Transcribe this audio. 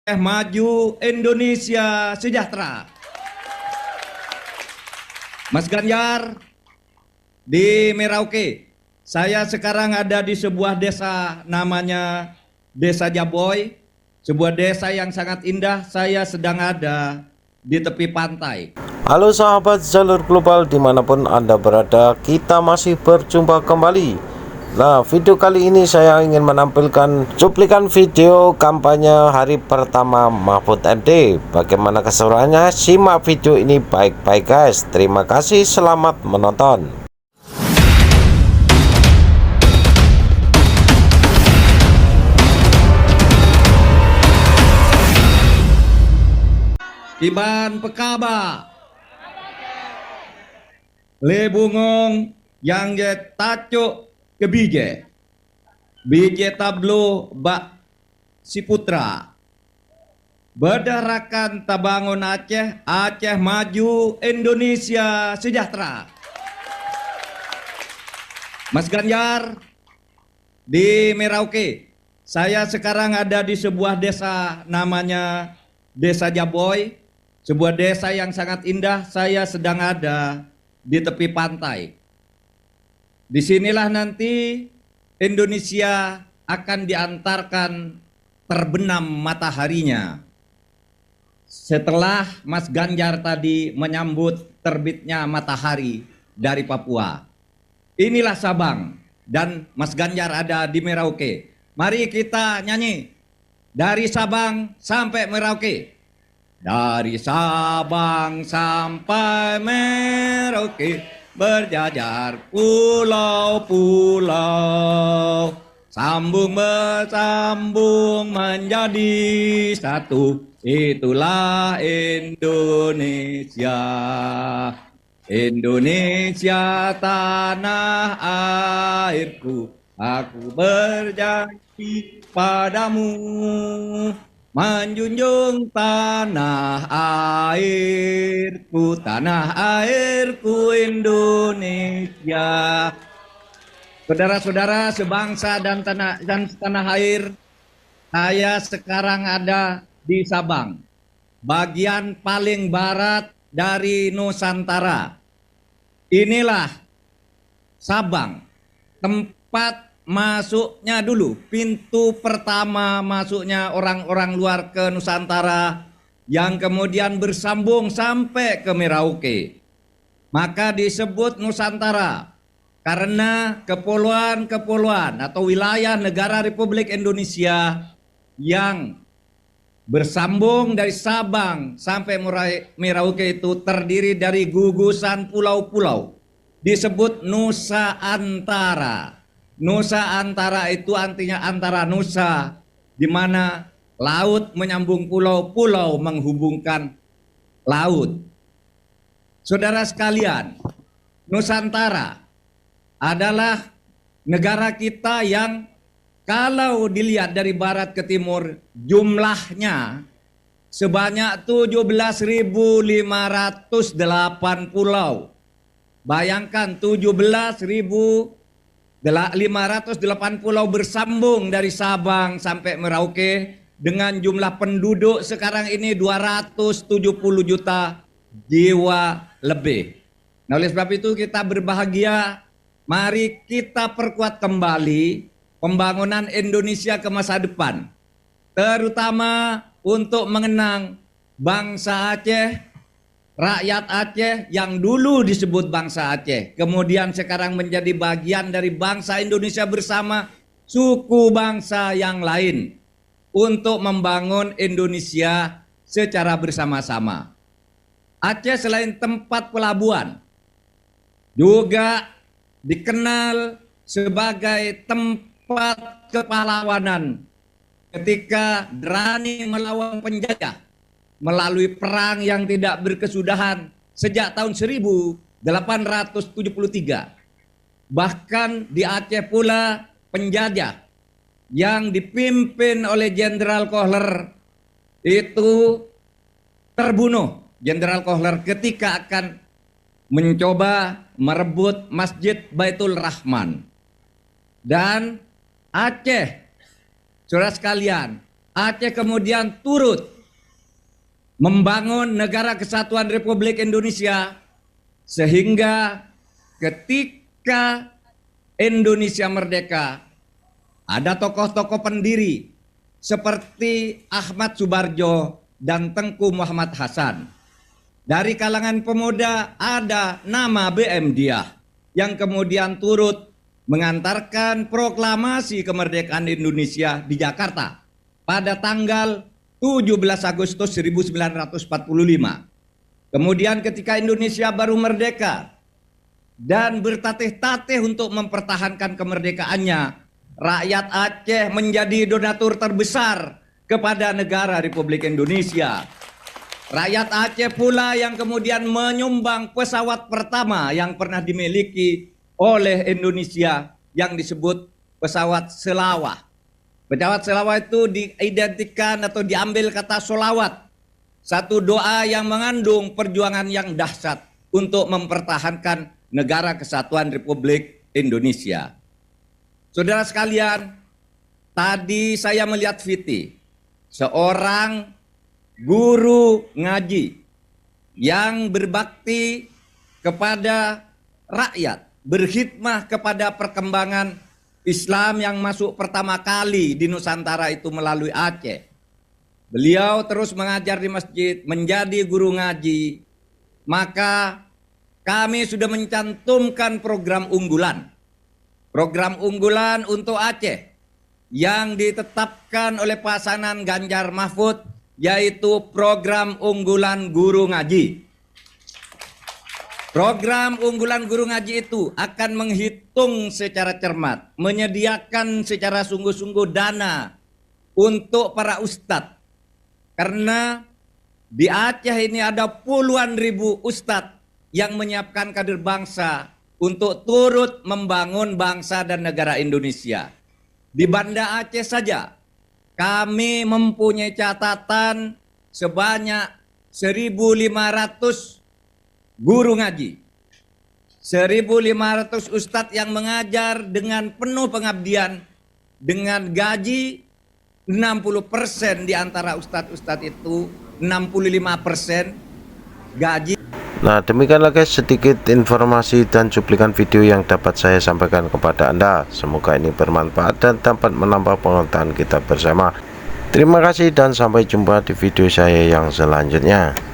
Maju Indonesia Sejahtera. Mas Ganjar di Merauke. Saya sekarang ada di sebuah desa namanya Desa Jaboy, sebuah desa yang sangat indah. Saya sedang ada di tepi pantai. Halo sahabat jalur global dimanapun Anda berada, kita masih berjumpa kembali. Nah, video kali ini saya ingin menampilkan cuplikan video kampanye hari pertama Mahfud MD. Bagaimana keseruannya? Simak video ini baik-baik guys. Terima kasih, selamat menonton. Iban Pekaba Lebungong yang je tacuk ke bije tablo bak si putra berdarakan tabangun Aceh, Aceh maju Indonesia sejahtera. Mas Ganjar di Merauke. Saya sekarang ada di sebuah desa namanya Desa Jaboy, sebuah desa yang sangat indah. Saya sedang ada di tepi pantai. Disinilah nanti Indonesia akan diantarkan terbenam mataharinya. Setelah Mas Ganjar tadi menyambut terbitnya matahari dari Papua. Inilah Sabang dan Mas Ganjar ada di Merauke. Mari kita nyanyi dari Sabang sampai Merauke. Dari Sabang sampai Merauke berjajar pulau-pulau, sambung bersambung menjadi satu. Itulah Indonesia. Indonesia tanah airku, aku berjanji padamu menjunjung tanah airku Indonesia. Saudara-saudara sebangsa dan tanah air, saya sekarang ada di Sabang, bagian paling barat dari Nusantara. Inilah Sabang, tempat masuknya dulu, pintu pertama masuknya orang-orang luar ke Nusantara yang kemudian bersambung sampai ke Merauke. Maka disebut Nusantara karena kepulauan-kepulauan atau wilayah negara Republik Indonesia yang bersambung dari Sabang sampai Merauke itu terdiri dari gugusan pulau-pulau. Disebut Nusa Antara. Nusa Antara itu artinya antara Nusa, di mana laut menyambung pulau, pulau menghubungkan laut. Saudara sekalian, Nusantara adalah negara kita yang kalau dilihat dari barat ke timur jumlahnya sebanyak 17.508 pulau. Bayangkan 17.508 pulau bersambung dari Sabang sampai Merauke dengan jumlah penduduk sekarang ini 270 juta jiwa lebih. Nah, oleh sebab itu kita berbahagia, mari kita perkuat kembali pembangunan Indonesia ke masa depan, terutama untuk mengenang bangsa Aceh, rakyat Aceh yang dulu disebut bangsa Aceh, kemudian sekarang menjadi bagian dari bangsa Indonesia bersama suku bangsa yang lain untuk membangun Indonesia secara bersama-sama. Aceh selain tempat pelabuhan juga dikenal sebagai tempat kepahlawanan ketika berani melawan penjajah melalui perang yang tidak berkesudahan sejak tahun 1873. Bahkan di Aceh pula penjajah yang dipimpin oleh Jenderal Kohler itu terbunuh. Jenderal Kohler ketika akan mencoba merebut Masjid Baitul Rahman. Dan Aceh, saudara sekalian, Aceh kemudian turut membangun negara kesatuan Republik Indonesia sehingga ketika Indonesia merdeka ada tokoh-tokoh pendiri seperti Ahmad Subarjo dan Tengku Muhammad Hasan. Dari kalangan pemuda ada nama BM Diah yang kemudian turut mengantarkan proklamasi kemerdekaan Indonesia di Jakarta pada tanggal 17 Agustus 1945. Kemudian ketika Indonesia baru merdeka dan bertatih-tatih untuk mempertahankan kemerdekaannya, rakyat Aceh menjadi donatur terbesar kepada negara Republik Indonesia. Rakyat Aceh pula yang kemudian menyumbang pesawat pertama yang pernah dimiliki oleh Indonesia yang disebut pesawat Selawah. Pesawat Selawah itu diidentikan atau diambil kata solawat, satu doa yang mengandung perjuangan yang dahsyat untuk mempertahankan negara kesatuan Republik Indonesia. Saudara sekalian, tadi saya melihat Viti, seorang guru ngaji yang berbakti kepada rakyat, berkhidmah kepada perkembangan Islam yang masuk pertama kali di Nusantara itu melalui Aceh. Beliau terus mengajar di masjid, menjadi guru ngaji. Maka kami sudah mencantumkan program unggulan. Program unggulan untuk Aceh yang ditetapkan oleh pasangan Ganjar Mahfud, yaitu program unggulan guru ngaji. Program unggulan guru ngaji itu akan menghitung secara cermat, menyediakan secara sungguh-sungguh dana untuk para ustadz. Karena di Aceh ini ada puluhan ribu ustadz yang menyiapkan kader bangsa untuk turut membangun bangsa dan negara Indonesia. Di Banda Aceh saja kami mempunyai catatan sebanyak 1.500 guru ngaji, 1.500 ustadz yang mengajar dengan penuh pengabdian dengan gaji 60% di antara ustadz-ustadz itu 65% gaji. Nah, demikianlah guys sedikit informasi dan cuplikan video yang dapat saya sampaikan kepada Anda. Semoga ini bermanfaat dan dapat menambah pengetahuan kita bersama. Terima kasih dan sampai jumpa di video saya yang selanjutnya.